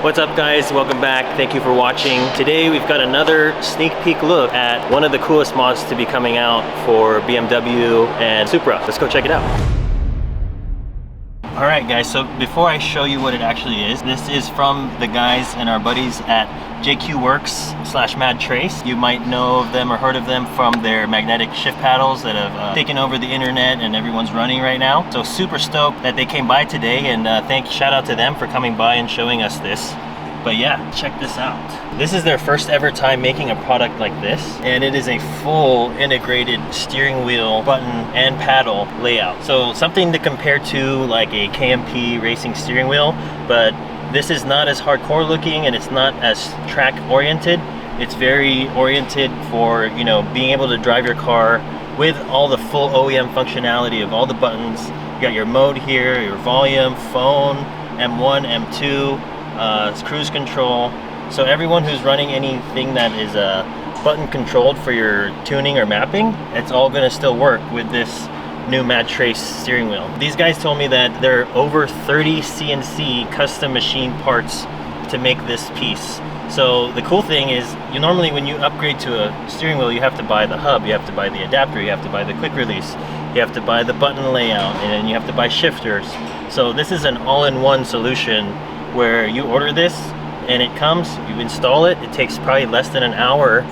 What's up guys, welcome back, thank you for watching. Today we've got another sneak peek look at one of the coolest mods to be coming out for BMW and Supra. Let's go check it out. Alright guys, so before I show you what it actually is, this is from the guys and our buddies at JQ Werks / Madtrace. You might know of them or heard of them from their magnetic shift paddles that have taken over the internet and everyone's running right now. So super stoked that they came by today, and shout out to them for coming by and showing us this. But yeah, check this out. This is their first ever time making a product like this, and it is a full integrated steering wheel, button, and paddle layout. So something to compare to like a KMP racing steering wheel, but this is not as hardcore looking and it's not as track oriented. It's very oriented for, you know, being able to drive your car with all the full OEM functionality of all the buttons. You got your mode here, your volume, phone, M1, M2, cruise control. So everyone who's running anything that is button controlled for your tuning or mapping, it's all gonna still work with this new Madtrace steering wheel. These guys told me that there are over 30 CNC custom machine parts to make this piece. So the cool thing is, you normally when you upgrade to a steering wheel, you have to buy the hub, you have to buy the adapter, you have to buy the quick release, you have to buy the button layout, and then you have to buy shifters. So this is an all-in-one solution where you order this and it comes, you install it. It takes probably less than an hour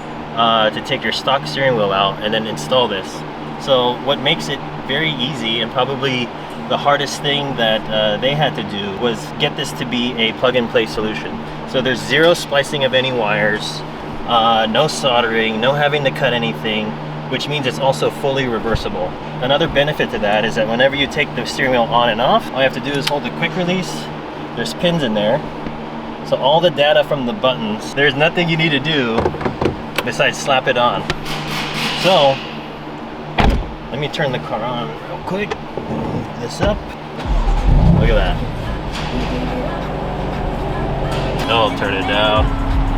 to take your stock steering wheel out and then install this. So what makes it very easy, and probably the hardest thing that they had to do, was get this to be a plug-and-play solution. So there's zero splicing of any wires, no soldering, no having to cut anything, which means it's also fully reversible. Another benefit to that is that whenever you take the steering wheel on and off, all you have to do is hold the quick release. There's pins in there, so all the data from the buttons, there's nothing you need to do besides slap it on. So let me turn the car on real quick. Move this up. Look at that. Oh, turn it down.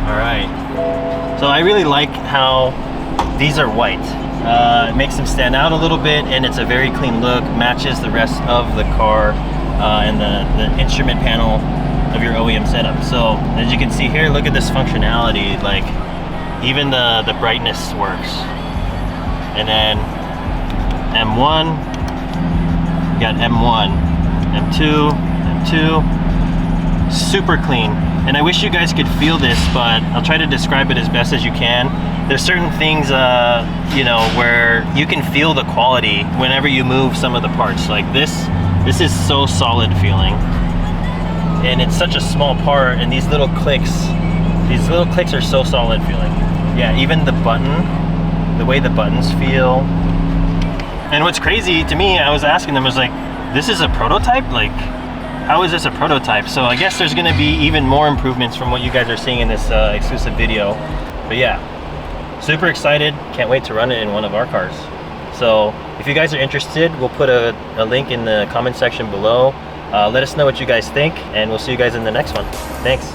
All right. So I really like how these are white. It makes them stand out a little bit, and it's a very clean look. Matches the rest of the car and the instrument panel of your OEM setup. So as you can see here, look at this functionality. Like even the brightness works. And then M1, you got M1, M2, M2, super clean. And I wish you guys could feel this, but I'll try to describe it as best as you can. There's certain things, you know, where you can feel the quality whenever you move some of the parts. Like this is so solid feeling. And it's such a small part, and these little clicks are so solid feeling. Yeah, even the button, the way the buttons feel. And what's crazy to me, I was asking them, I was like, this is a prototype? Like, how is this a prototype? So I guess there's gonna be even more improvements from what you guys are seeing in this exclusive video. But yeah, super excited. Can't wait to run it in one of our cars. So if you guys are interested, we'll put a link in the comment section below. Let us know what you guys think, and we'll see you guys in the next one. Thanks.